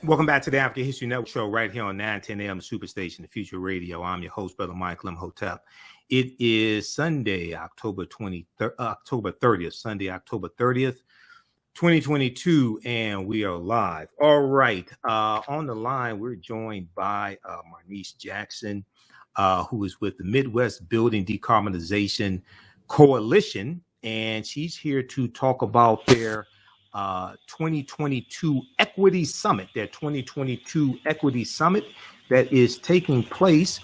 Welcome back to the African History Network show right here on 910 AM Superstation, the Future Radio. I'm your host, Brother Michael Imhotep. It is Sunday, October 30th, Sunday, October 30th, 2022, and we are live. All right. On the line, we're joined by Marnese Jackson, who is with the Midwest Building Decarbonization Coalition, and she's here to talk about their 2022 Equity Summit, their 2022 Equity Summit that is taking place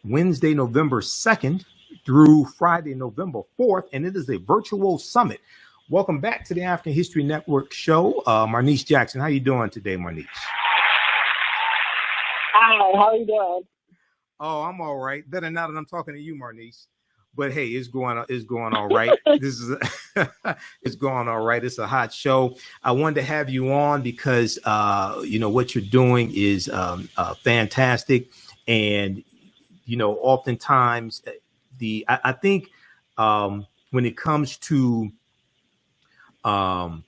Wednesday, November 2nd through Friday, November 4th, and it is a virtual summit. Welcome back to the African History Network show. Marnese Jackson, how you doing today, Marnese? Hi, how are you doing? Oh, I'm all right. Better now that I'm talking to you, Marnese. But hey, it's going all right. It's going all right. It's a hot show. I wanted to have you on because what you're doing is fantastic, and oftentimes I think when it comes to in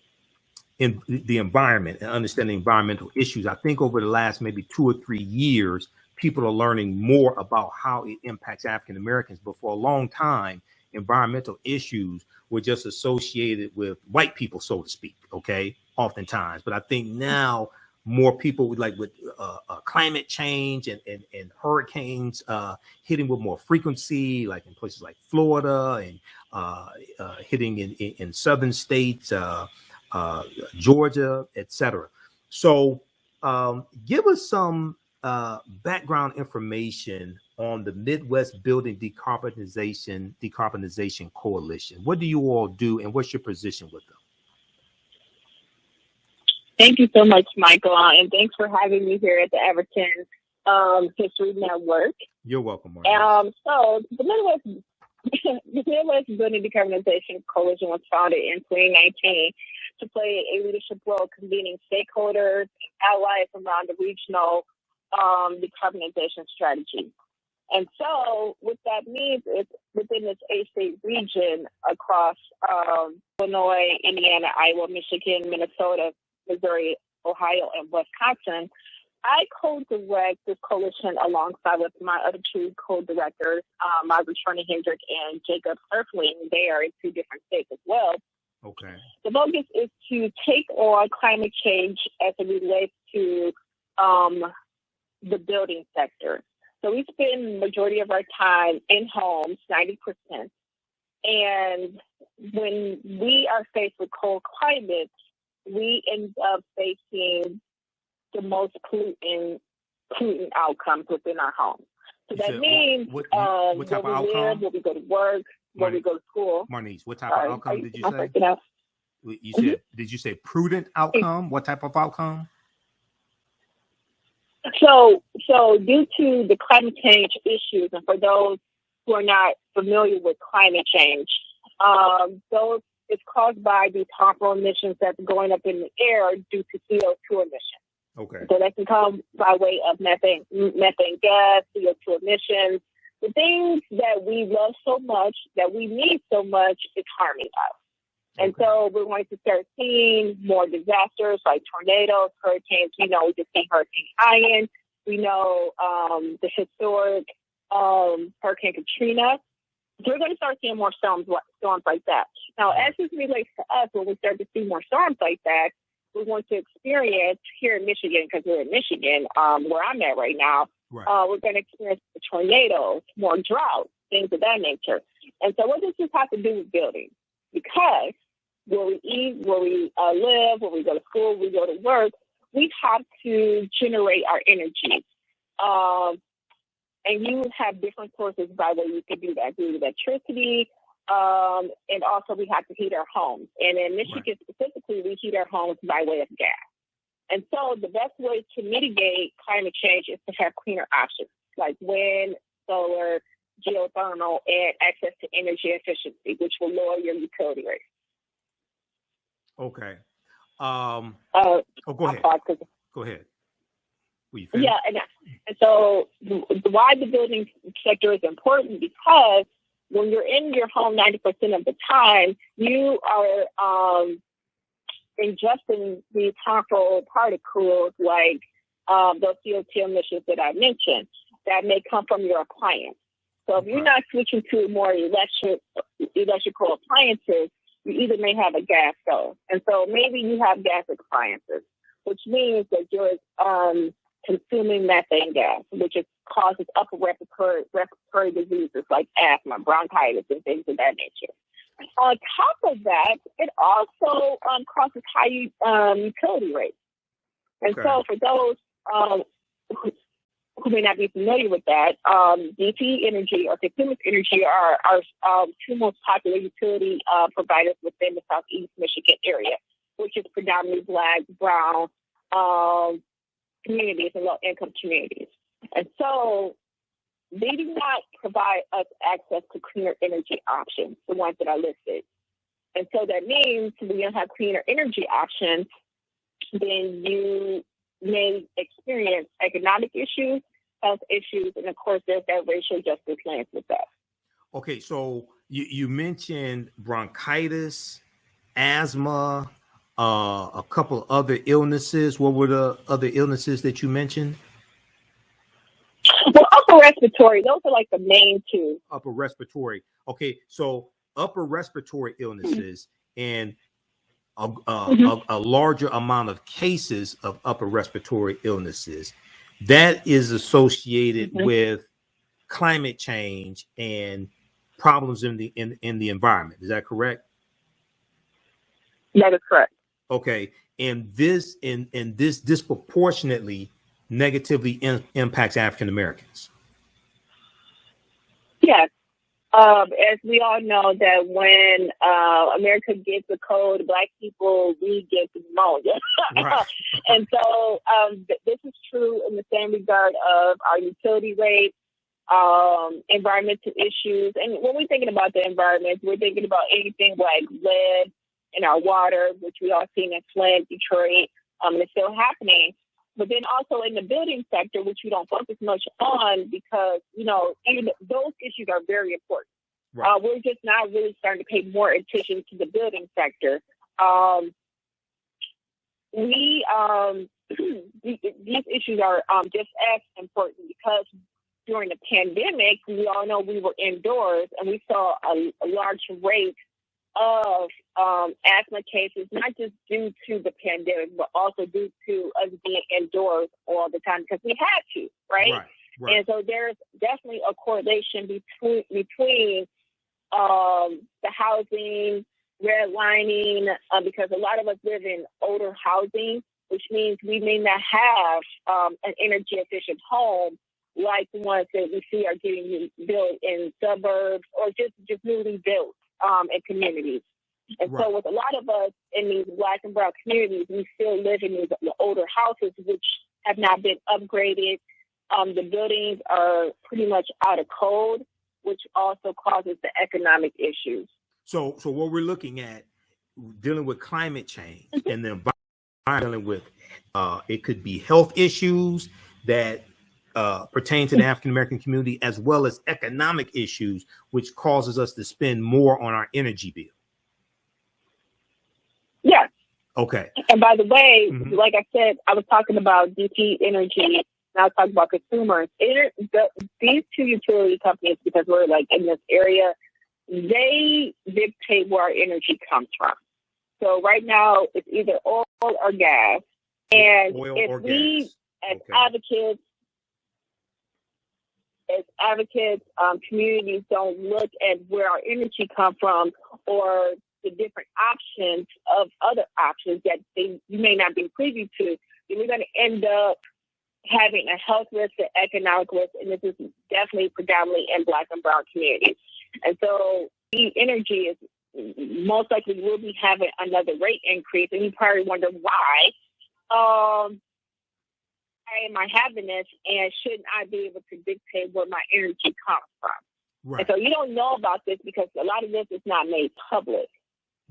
the environment and understanding environmental issues, I think over the last maybe 2 or 3 years, people are learning more about how it impacts African Americans. But for a long time, environmental issues were just associated with white people, so to speak, okay, oftentimes. But I think now more people with climate change and hurricanes hitting with more frequency, like in places like Florida and hitting in southern states, Georgia, etc. So give us some background information on the Midwest Building Decarbonization Coalition. What do you all do, and what's your position with them? Thank you so much, Michael, and thanks for having me here at the African History Network. You're welcome, Marnese. So the Midwest Building Decarbonization Coalition was founded in 2019 to play a leadership role convening stakeholders and allies around the regional decarbonization strategy. And so what that means is within this 8-state region across Illinois, Indiana, Iowa, Michigan, Minnesota, Missouri, Ohio, and Wisconsin, I co-direct this coalition alongside with my other two co-directors, Margaret Hendrick and Jacob Surfling. They are in 2 different states as well. Okay. The focus is to take on climate change as it relates to the building sector. So we spend the majority of our time in homes, 90%. And when we are faced with cold climates, we end up facing the most pollutant outcomes within our homes. So that means what type of outcome? Where we go to work, where we go to school. Marnese, what type of outcome did you say? You said, did you say prudent outcome? What type of outcome? So due to the climate change issues, and for those who are not familiar with climate change, those it's caused by these harmful emissions that's going up in the air due to CO2 emissions. Okay. So that can come by way of methane gas, CO2 emissions. The things that we love so much, that we need so much, is harming us. And so we're going to start seeing more disasters like tornadoes, hurricanes. We know we just seen Hurricane Ian. We know the historic Hurricane Katrina. So we're going to start seeing more storms like that. Now, as this relates to us, when we start to see more storms like that, we're going to experience here in Michigan, because we're in Michigan, where I'm at right now, we're going to experience tornadoes, more drought, things of that nature. And so what does this have to do with buildings? Because where we eat, where we live, where we go to school, we go to work, we have to generate our energy. And you have different sources by way you can do that, through electricity, and also we have to heat our homes. And in Michigan specifically, we heat our homes by way of gas. And so the best way to mitigate climate change is to have cleaner options like wind, solar, geothermal, and access to energy efficiency, which will lower your utility rates. Okay. Go ahead. Go ahead. Yeah, and so why the building sector is important, because when you're in your home 90% of the time, you are ingesting these harmful particles like those CO2 emissions that I mentioned that may come from your appliance. So if you're not switching to more electrical appliances, you either may have a gas stove. And so maybe you have gas appliances, which means that you're consuming methane gas, which causes upper respiratory diseases like asthma, bronchitis, and things of that nature. On top of that, it also causes high utility rates. And so for those who may not be familiar with that, DTE Energy or Consumers Energy are two most popular utility providers within the Southeast Michigan area, which is predominantly Black, Brown communities and low-income communities. And so they do not provide us access to cleaner energy options, the ones that are listed. And so that means when you don't have cleaner energy options, then you may experience economic issues, health issues, and of course, there's that racial justice lens with that. Okay, so you mentioned bronchitis, asthma, a couple other illnesses. What were the other illnesses that you mentioned? Well, upper respiratory, those are like the main two. Upper respiratory. Okay, so upper respiratory illnesses and a larger amount of cases of upper respiratory illnesses. That is associated with climate change and problems in the environment. Is that correct? That is correct. Okay, and this disproportionately negatively impacts African Americans. Yes. As we all know that when America gets a cold, Black people, we get pneumonia. Right. And so this is true in the same regard of our utility rates, environmental issues. And when we're thinking about the environment, we're thinking about anything like lead in our water, which we all seen in Flint, Detroit, and it's still happening. But then also in the building sector, which we don't focus much on because, those issues are very important. Right. We're just not really starting to pay more attention to the building sector. These issues are just as important because during the pandemic, we all know we were indoors and we saw a large rate of asthma cases, not just due to the pandemic, but also due to us being indoors all the time because we had to, right? Right. And so there's definitely a correlation between the housing, redlining, because a lot of us live in older housing, which means we may not have an energy efficient home like the ones that we see are getting built in suburbs or just newly built in communities. And so with a lot of us in these Black and Brown communities, we still live in these older houses which have not been upgraded. The buildings are pretty much out of code, which also causes the economic issues. So what we're looking at, dealing with climate change and the environment, dealing with it could be health issues that pertain to the African American community, as well as economic issues, which causes us to spend more on our energy bill. Yes. Okay. And by the way, like I said, I was talking about DTE Energy. Now I talk about consumers. These two utility companies, because we're like in this area, they dictate where our energy comes from. So right now it's either oil or gas. And oil if or we, gas. as advocates, communities don't look at where our energy comes from or the different options of other options that you may not be privy to, then we're going to end up having a health risk and economic risk, and this is definitely predominantly in Black and Brown communities. And so the energy is most likely will be having another rate increase, and you probably wonder why am I having this, and shouldn't I be able to dictate where my energy comes from? Right. And so you don't know about this because a lot of this is not made public.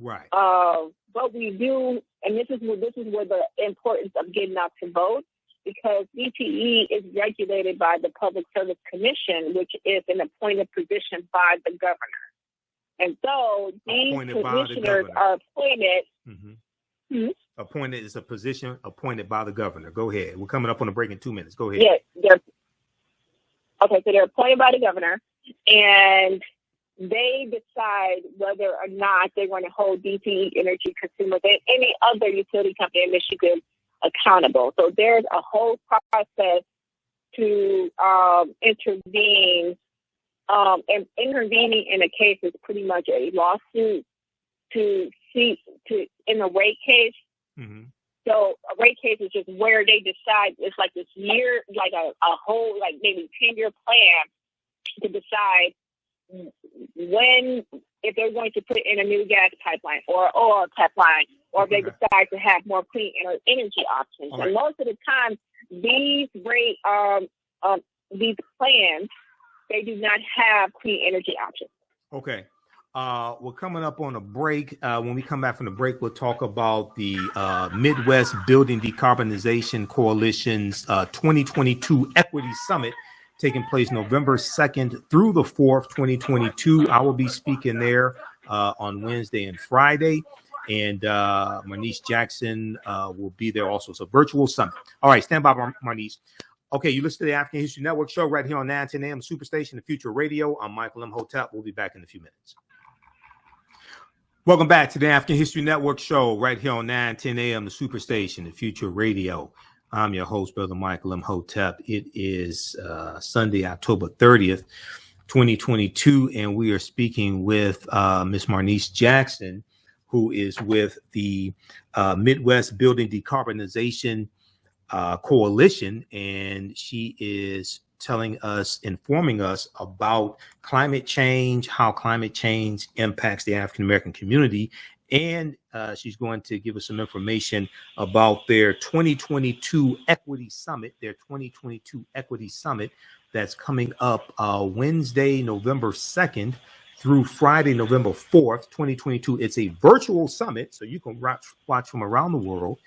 Right. But we do, and this is where the importance of getting out to vote, because DTE is regulated by the Public Service Commission, which is an appointed position by the governor. And so these commissioners are appointed Mm-hmm. Appointed is a position appointed by the governor. Go ahead. We're coming up on a break in 2 minutes. Go ahead. Yeah, so they're appointed by the governor, and they decide whether or not they want to hold DTE Energy consumers and any other utility company in Michigan accountable. So there's a whole process to intervene. And intervening in a case is pretty much a lawsuit in a rate case. Mm-hmm. So a rate case is just where they decide, it's like this year, like a whole, like maybe 10-year plan to decide if they're going to put in a new gas pipeline or oil pipeline, or if they decide to have more clean energy options. Right. And most of the time, these plans, they do not have clean energy options. Okay. We're coming up on a break. When we come back from the break, we'll talk about the Midwest Building Decarbonization Coalition's 2022 Equity Summit taking place November 2nd through the 4th, 2022. I will be speaking there on Wednesday and Friday. And Marnese Jackson will be there also. It's a virtual summit. All right, stand by, Marnese. Okay, you listen to the African History Network show right here on 910 AM Superstation, the Future Radio. I'm Michael Imhotep. We'll be back in a few minutes. Welcome back to the African History Network show right here on 910 AM, the Superstation, the Future Radio. I'm your host, Brother Michael Imhotep. It is Sunday, October 30th, 2022, and we are speaking with Ms. Marnese Jackson, who is with the Midwest Building Decarbonization Coalition, and she is informing us about climate change, how climate change impacts the African American community, and she's going to give us some information about their 2022 Equity Summit, that's coming up Wednesday, November 2nd through Friday, November 4th, 2022. It's a virtual summit, so you can watch from around the world.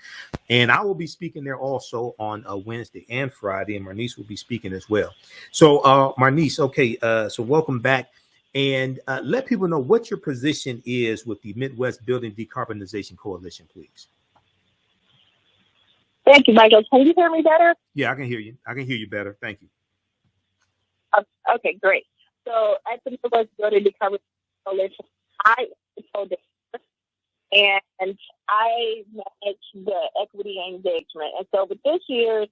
And I will be speaking there also on Wednesday and Friday, and Marnese will be speaking as well. So, Marnese, okay, so welcome back. And let people know what your position is with the Midwest Building Decarbonization Coalition, please. Thank you, Michael. Can you hear me better? Yeah, I can hear you. I can hear you better. Thank you. Okay, great. So at the Midwest Building Decarbonization Coalition, I told and I manage the equity engagement. And so with this year's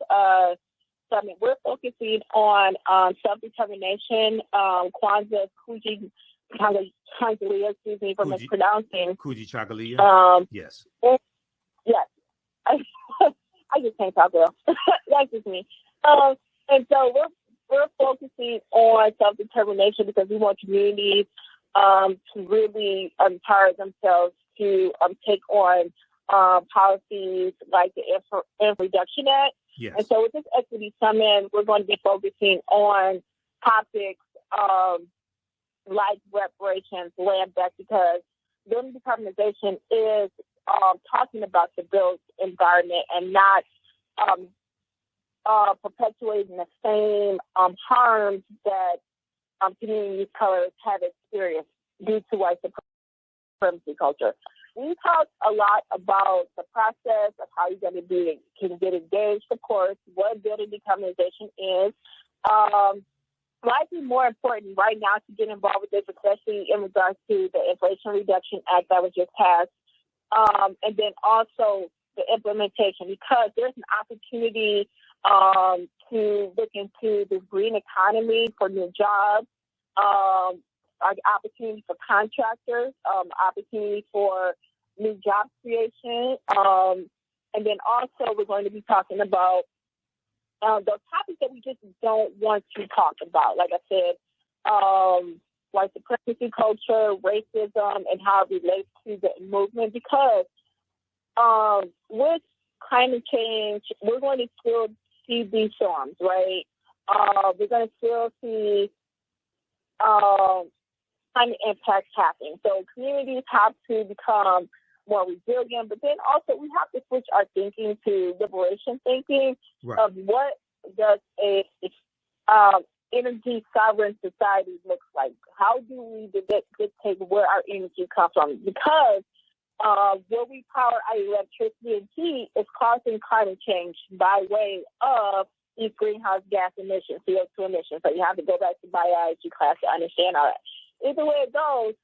summit, we're focusing on self-determination, Kwanzaa Kujichagulia, excuse me for mispronouncing. Kujichagulia? Yes. Yes. I just can't talk well. That's just me. And so we're focusing on self-determination because we want communities to really empower themselves to take on policies like the Inflation Reduction Act. Yes. And so with this Equity Summit, we're going to be focusing on topics like reparations, land back, because building decarbonization is talking about the built environment and not perpetuating the same harms that communities of color have experienced due to white supremacy culture. We talked a lot about the process of how you're going to can get engaged, of course, what building decarbonization is. Might be more important right now to get involved with this, especially in regards to the Inflation Reduction Act that was just passed, and then also the implementation, because there's an opportunity to look into the green economy for new jobs, opportunity for contractors, opportunity for new job creation. And then also we're going to be talking about those topics that we just don't want to talk about. Like I said, white supremacy culture, racism, and how it relates to the movement. Because with climate change, we're going to still see these storms, right? We're going to still see climate impacts happening. So communities have to become more resilient, but then also we have to switch our thinking to liberation thinking, right, of what does a energy sovereign society looks like. How do we dictate where our energy comes from? Because where we power our electricity and heat is causing climate change by way of these greenhouse gas emissions, CO2 emissions. So you have to go back to biology class to understand all that. Either way it goes,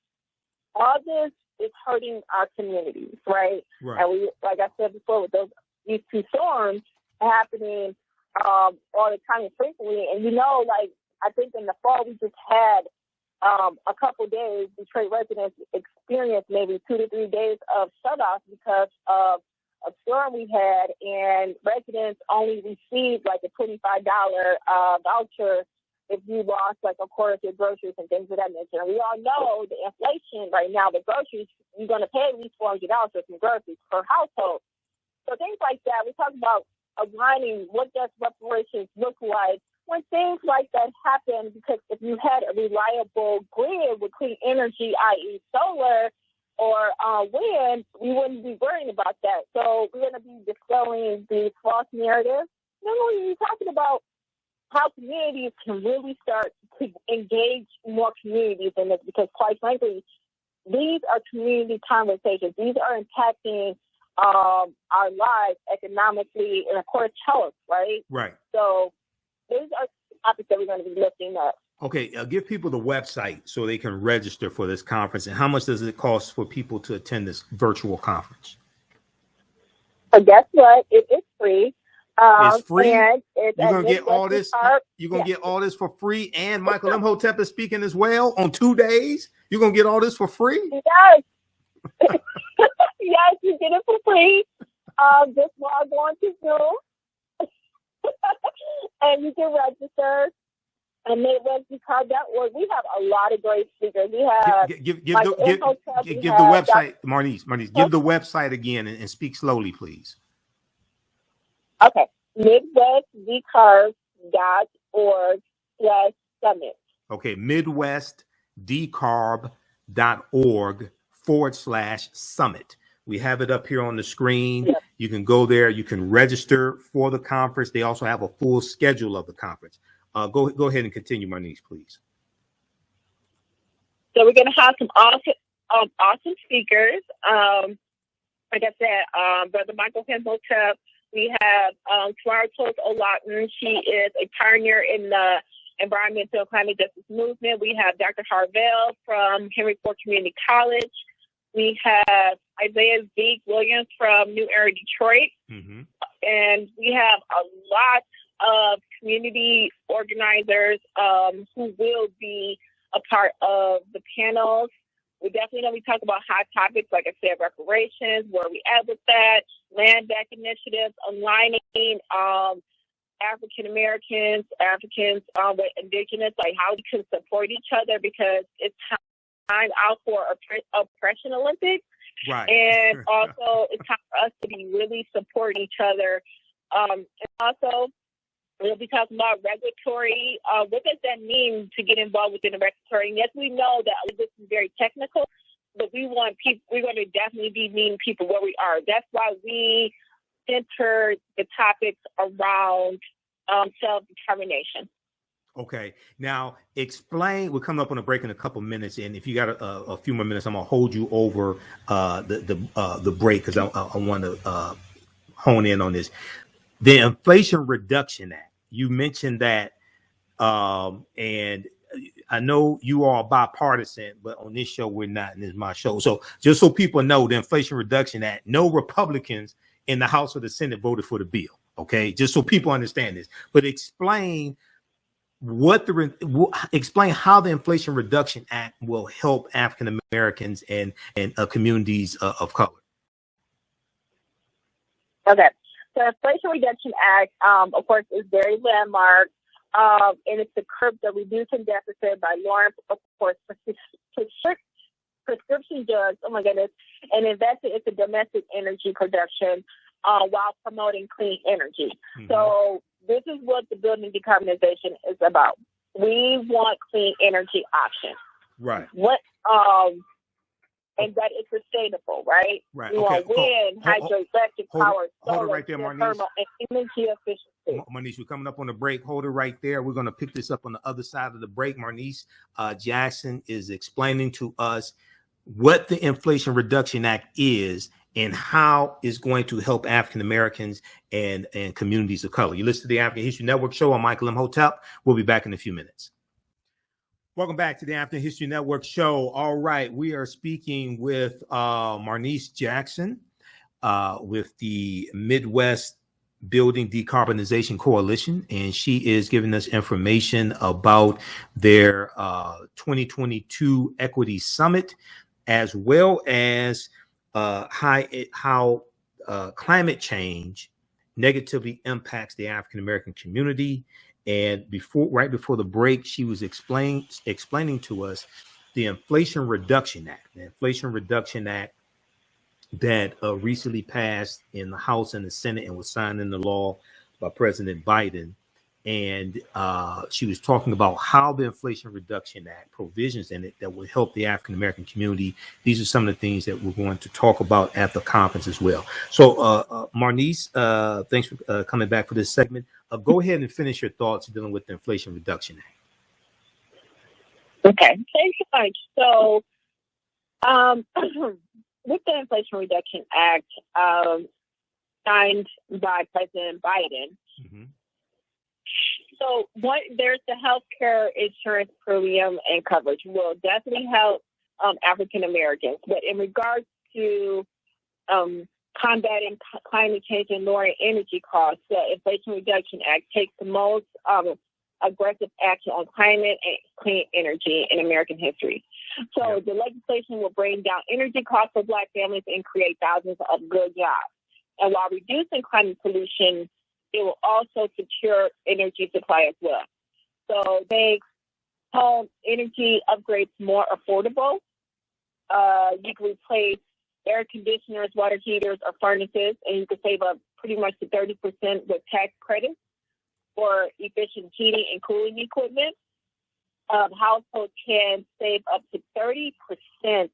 all this is hurting our communities, right? And we, like I said before, with these two storms happening all the time and frequently, and like I think in the fall we just had a couple days, Detroit residents experienced maybe 2 to 3 days of shutoffs because of a storm we had, and residents only received like a $25 voucher if you lost like a quarter of your groceries and things of that nature. And we all know the inflation right now, the groceries, you're going to pay at least $400 for some groceries per household. So things like that, we talk about aligning what does reparations look like when things like that happen, because if you had a reliable grid with clean energy, i.e. solar or wind, we wouldn't be worrying about that. So we're going to be dispelling the false narrative. Then we're talking about how communities can really start to engage more communities in this, because quite frankly, these are community conversations. These are impacting our lives economically and, of course, health, right? Right. So these are topics that we're going to be lifting up. Okay, give people the website so they can register for this conference. And how much does it cost for people to attend this virtual conference? So guess what? It is free. It's free. And it's you're gonna get all this. You're gonna get all this for free. And Michael Imhotep is speaking as well on 2 days. You're gonna get all this for free. Yes. Yes, you get it for free. Just log on to Zoom, and you can register. And MidwestDecarb.org. We have a lot of great speakers. We have give the website, Marnese. Give the website again and speak slowly, please. Okay, MidwestDecarb.org/summit. Okay, MidwestDecarb.org/summit. We have it up here on the screen. Yep. You can go there. You can register for the conference. They also have a full schedule of the conference. Go ahead and continue, Marnese, please. So we're going to have some awesome speakers. Like I said, Brother Michael Imhotep. We have Tamara Olatin. She is a pioneer in the environmental and climate justice movement. We have Dr. Harvell from Henry Ford Community College. We have Isaiah Zeke Williams from New Era, Detroit. Mm-hmm. And we have a lot of community organizers who will be a part of the panels. We definitely know we talk about hot topics, like I said, reparations, where we at with that, land back initiatives, aligning African Americans with Indigenous, like how we can support each other, because it's time out for Oppression Olympics. Right. And also it's time for us to be really supporting each other. And also, we'll be talking about regulatory. What does that mean to get involved within the regulatory? And yes, we know that this is very technical, but we want people. We're going to definitely be meeting people where we are. That's why we centered the topics around self-determination. Okay. Now, explain. We're coming up on a break in a couple minutes, and if you got a few more minutes, I'm gonna hold you over the break, because I want to hone in on this. The Inflation Reduction Act. You mentioned that, and I know you are bipartisan, but on this show we're not, and this is my show. So just so people know, the Inflation Reduction Act, no Republicans in the House or the Senate voted for the bill. Okay, just so people understand this. But explain explain how the Inflation Reduction Act will help African Americans and communities of color. Okay. The Inflation Reduction Act, of course, is very landmark, and it's to curb the reducing deficit by lowering, of course, prescription drugs, oh my goodness, and investing into domestic energy production while promoting clean energy. Mm-hmm. So this is what the building decarbonization is about. We want clean energy options. Right. And that it's sustainable, right? Right. We want wind, hydroelectric power, solar, hold it right there, thermal, and energy efficiency. Marnese, we're coming up on the break. Hold it right there. We're going to pick this up on the other side of the break. Marnese Jackson is explaining to us what the Inflation Reduction Act is and how it's going to help African Americans and communities of color. You listen to the African History Network show. I'm Michael Imhotep. We'll be back in a few minutes. Welcome back to the African History Network show. All right, we are speaking with Marnese Jackson with the Midwest Building Decarbonization Coalition, and she is giving us information about their 2022 Equity Summit, as well as how climate change negatively impacts the African American community. And right before the break, she was explaining to us the Inflation Reduction Act. The Inflation Reduction Act that recently passed in the House and the Senate and was signed into law by President Biden. And she was talking about how the Inflation Reduction Act provisions in it that will help the African American community. These are some of the things that we're going to talk about at the conference as well. So, Marnese, thanks for coming back for this segment. Go ahead and finish your thoughts dealing with the Inflation Reduction Act. Okay, thanks so much. So, with the Inflation Reduction Act signed by President Biden, so there's the healthcare insurance premium and coverage will definitely help African Americans. But in regards to combating climate change and lowering energy costs, the Inflation Reduction Act takes the most aggressive action on climate and clean energy in American history. So the legislation will bring down energy costs for Black families and create thousands of good jobs. And while reducing climate pollution, it will also secure energy supply as well. So make home energy upgrades more affordable. You can replace air conditioners, water heaters, or furnaces, and you can save up pretty much to 30% with tax credits for efficient heating and cooling equipment. Households can save up to 30%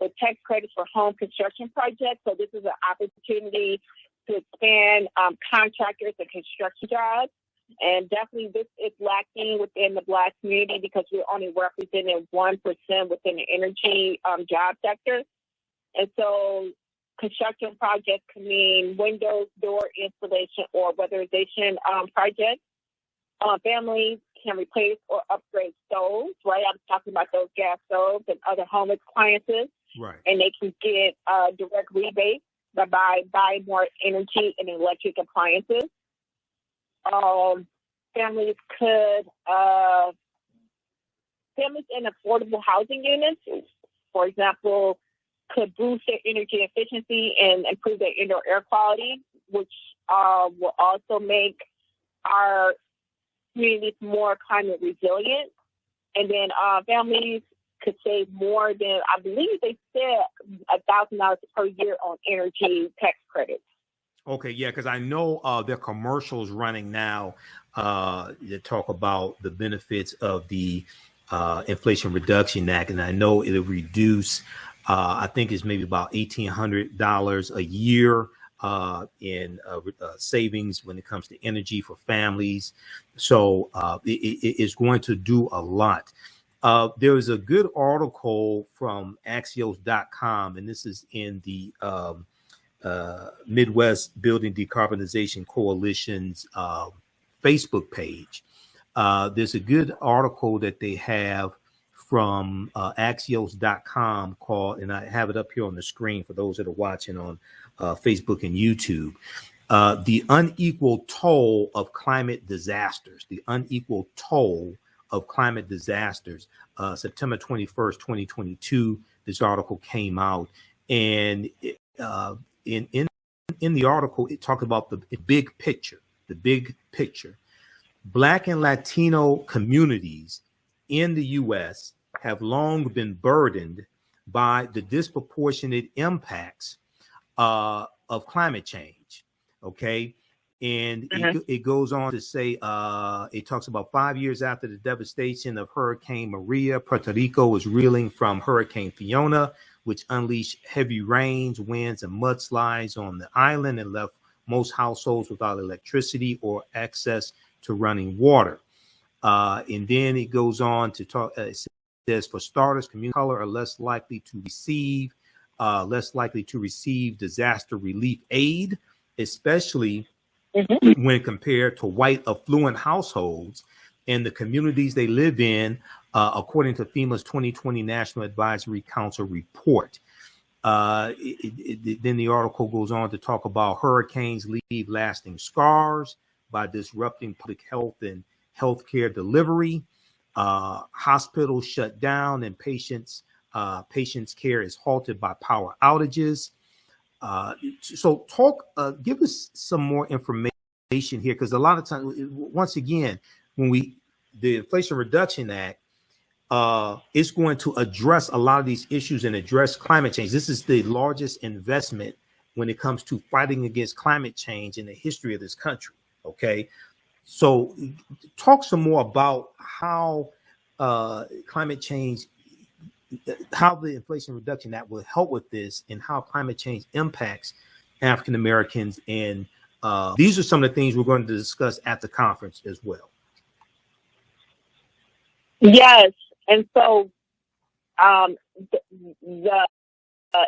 with tax credits for home construction projects. So this is an opportunity to expand contractors and construction jobs. And definitely this is lacking within the Black community because we're only representing 1% within the energy job sector. And so construction projects can mean windows, door installation, or weatherization projects. Families can replace or upgrade stoves, right? I'm talking about those gas stoves and other home appliances. Right. And they can get direct rebates by buying more energy and electric appliances. Families in affordable housing units, for example, could boost their energy efficiency and improve their indoor air quality, which will also make our communities more climate resilient. And then families could save more than, I believe they said, $1,000 per year on energy tax credits. Okay, yeah, because I know there are commercials running now that talk about the benefits of the Inflation Reduction Act, and I know it'll reduce, I think it's maybe about $1,800 a year in savings when it comes to energy for families. So it is going to do a lot. There is a good article from Axios.com, and this is in the Midwest Building Decarbonization Coalition's Facebook page. There's a good article that they have from Axios.com called, and I have it up here on the screen for those that are watching on Facebook and YouTube, The Unequal Toll of Climate Disasters. The Unequal Toll of Climate Disasters. September 21st, 2022, this article came out. And in the article, it talked about the big picture, Black and Latino communities in the U.S. have long been burdened by the disproportionate impacts of climate change. Okay. And it goes on to say, it talks about 5 years after the devastation of Hurricane Maria, Puerto Rico was reeling from Hurricane Fiona, which unleashed heavy rains, winds, and mudslides on the island and left most households without electricity or access to running water. And then it goes on to talk, says, for starters, community of color are less likely to receive disaster relief aid, especially when compared to white affluent households and the communities they live in, according to FEMA's 2020 National Advisory Council report. Then the article goes on to talk about hurricanes leave lasting scars by disrupting public health and healthcare delivery. Hospitals shut down and patients' care is halted by power outages. So give us some more information here, because a lot of times, once again, the Inflation Reduction Act is going to address a lot of these issues and address climate change. This is the largest investment when it comes to fighting against climate change in the history of this country. Okay, so talk some more about how climate change, how the Inflation Reduction Act will help with this, and how climate change impacts African Americans. And these are some of the things we're going to discuss at the conference as well. Yes. And so the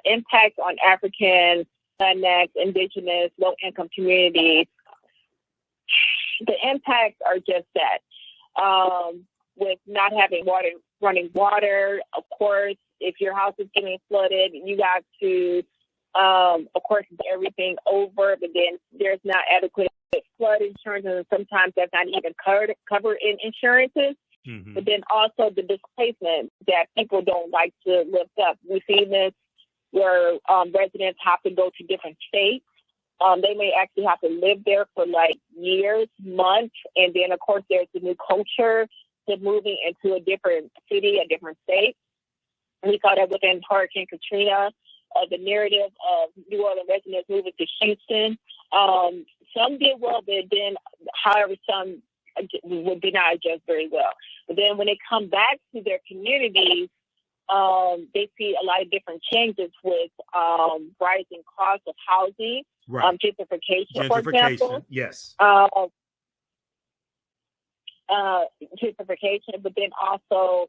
impact on African, Latinx, Indigenous, low-income communities, the impacts are just that. With not having running water, of course, if your house is getting flooded, you got to, of course, do everything over, but then there's not adequate flood insurance, and sometimes that's not even covered in insurances. But then also the displacement that people don't like to lift up. We've seen this where residents have to go to different states. They may actually have to live there for like years, months, and then of course there's the new culture to moving into a different city, a different state. And we saw that within Hurricane Katrina, the narrative of New Orleans residents moving to Houston. Some did well, but then, however, some did not adjust very well. But then when they come back to their communities, they see a lot of different changes with rising costs of housing, gentrification, for example. Yes. Gentrification, but then also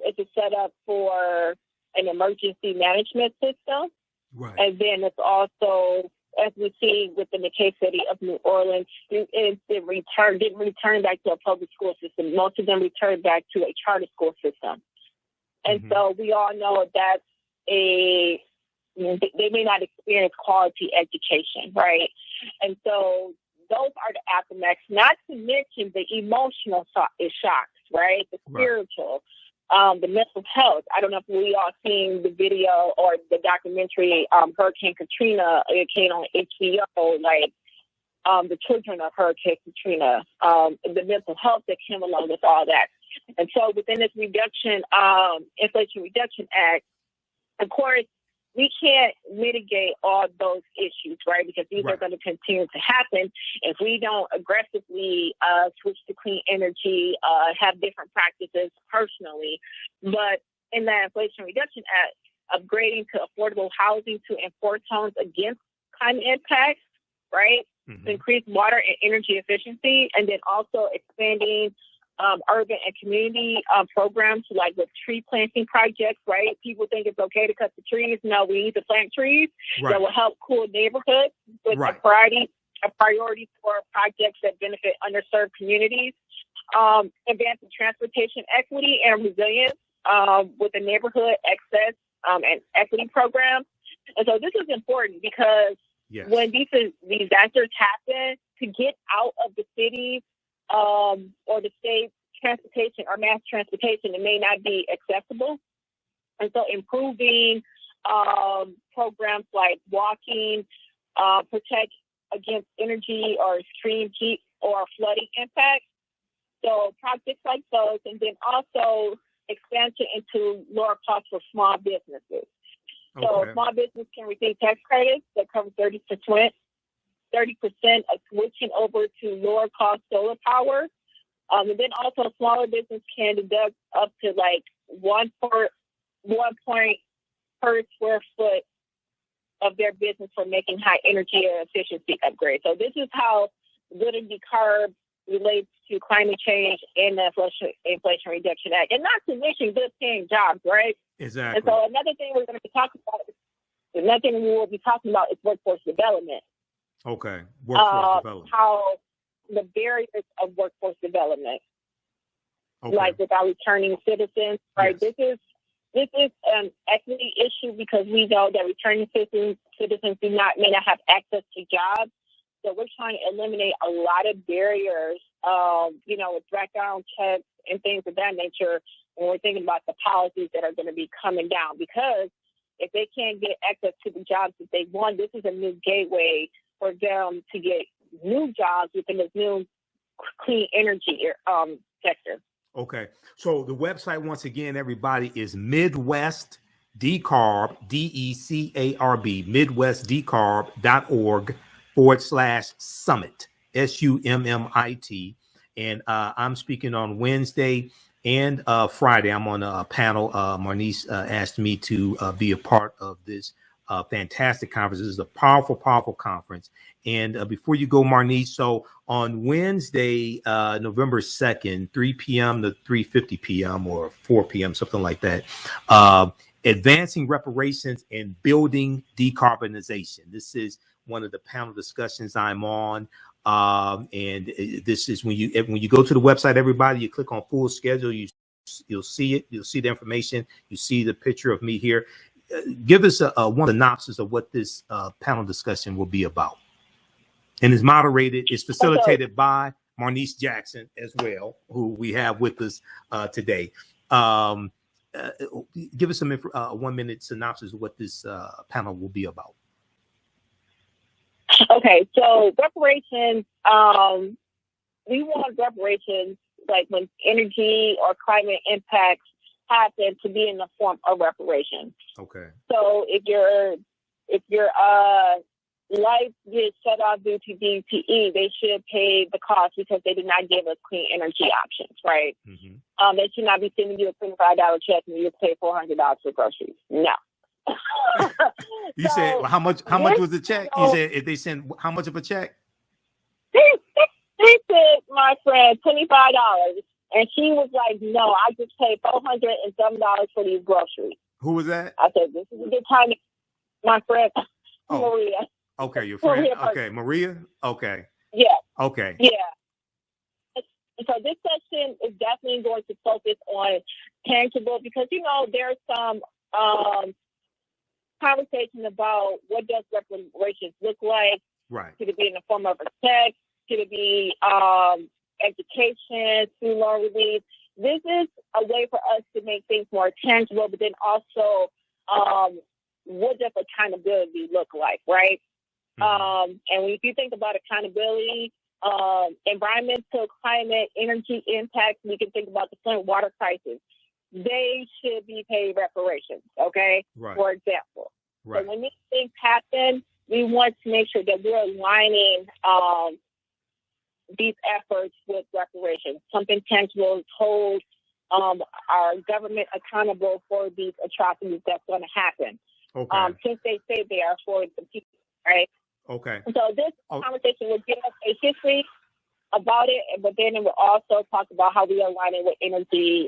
it's a setup for an emergency management system. Right. And then it's also, as we see within the case study of New Orleans, students didn't return back to a public school system. Most of them returned back to a charter school system. And so we all know they may not experience quality education, right? And so those are the aftermaths, not to mention the emotional shocks, right? The spiritual, the mental health. I don't know if we all seen the video or the documentary, Hurricane Katrina. It came on HBO, like the children of Hurricane Katrina, the mental health that came along with all that. And so within this Inflation Reduction Act, of course, we can't mitigate all those issues, right? Because these are going to continue to happen if we don't aggressively switch to clean energy, have different practices personally. But in the Inflation Reduction Act, upgrading to affordable housing to enforce homes against climate impacts, right? To increase water and energy efficiency, and then also expanding urban and community programs like with tree planting projects, right? People think it's okay to cut the trees. No, we need to plant trees that will help cool neighborhoods with a priority for projects that benefit underserved communities. Advancing transportation equity and resilience with the neighborhood access and equity programs. And so this is important because when these disasters happen, to get out of the cities or the state's transportation or mass transportation, it may not be accessible. And so improving programs like walking, protect against energy or extreme heat or flooding impacts. So projects like those, and then also expansion into lower costs for small businesses. So small business can receive tax credits that cover 30% of switching over to lower cost solar power. And then also smaller business can deduct up to like 1 point per square foot of their business for making high energy or efficiency upgrades. So this is how good and decarb relates to climate change and the Inflation Reduction Act, and not to mention good paying jobs, right? Exactly. And so another thing we're going to be talking about, another thing we will be talking about is workforce development. Okay, workforce development. How the barriers of workforce development, okay. like with our returning citizens, right? Yes. This is an equity issue because we know that returning citizens may not have access to jobs. So we're trying to eliminate a lot of barriers, with background checks and things of that nature when we're thinking about the policies that are going to be coming down. Because if they can't get access to the jobs that they want, this is a new gateway for them to get new jobs within this new clean energy sector. Okay. So the website, once again, everybody, is Midwest Decarb, DECARB, MidwestDecarb.org/summit, SUMMIT. And I'm speaking on Wednesday and Friday. I'm on a panel. Marnese asked me to be a part of this fantastic conference. This is a powerful, powerful conference. And before you go, Marnese, so on Wednesday, November 2nd, 3 p.m. to 3:50 p.m. or 4 p.m., something like that, advancing reparations and building decarbonization. This is one of the panel discussions I'm on. And this is when you go to the website, everybody, you click on full schedule, you'll see it. You'll see the information. You see the picture of me here. Give us one synopsis of what this panel discussion will be about. And is moderated, is facilitated by Marnese Jackson as well, who we have with us today. Give us some 1 minute synopsis of what this panel will be about. Okay, so reparations, we want reparations, like when energy or climate impacts happen, to be in the form of reparations. Okay. So if your life gets shut off due to DPE, they should pay the cost because they did not give us clean energy options, right? Mm-hmm. They should not be sending you a $25 check and you pay $400 for groceries. No. You said, well, how much was the check? You said if they send how much of a check? They said, my friend, $25. And she was like, no, I just paid $400 and some for these groceries. Who was that? I said, this is a good time. My friend, Maria. Okay, your friend. Okay, Maria. Okay. Yeah. Okay. Yeah. So this session is definitely going to focus on tangible because, there's some conversation about what does reparations look like. Right. Could it be in the form of a check? Could it be education, student loan relief? This is a way for us to make things more tangible, but then also what does accountability look like, right? Mm-hmm. And if you think about accountability, environmental, climate, energy impacts, we can think about the Flint water crisis. They should be paid reparations, okay? Right. For example. Right. So when these things happen, we want to make sure that we're aligning these efforts with reparations. Something tangible is hold our government accountable for these atrocities that's going to happen. Okay. Since they say they are for the people, right? Okay. So this conversation will give us a history about it, but then it will also talk about how we are aligning with energy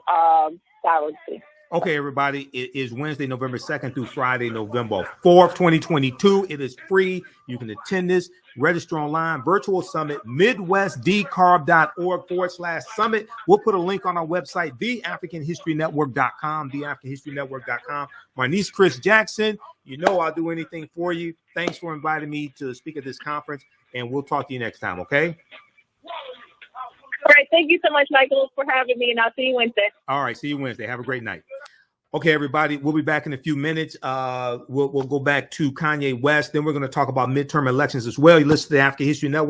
sovereignty. Okay, everybody, it is Wednesday, November 2nd through Friday, November 4th, 2022. It is free. You can attend this, register online, virtual summit, MidwestDecarb.org/summit. We'll put a link on our website, TheAfricanHistoryNetwork.com, TheAfricanHistoryNetwork.com. Marnese Chris Jackson, I'll do anything for you. Thanks for inviting me to speak at this conference, and we'll talk to you next time, okay? All right. Thank you so much, Michael, for having me, and I'll see you Wednesday. All right. See you Wednesday. Have a great night. Okay, everybody. We'll be back in a few minutes. We'll go back to Kanye West. Then we're going to talk about midterm elections as well. You listen to the African History Network.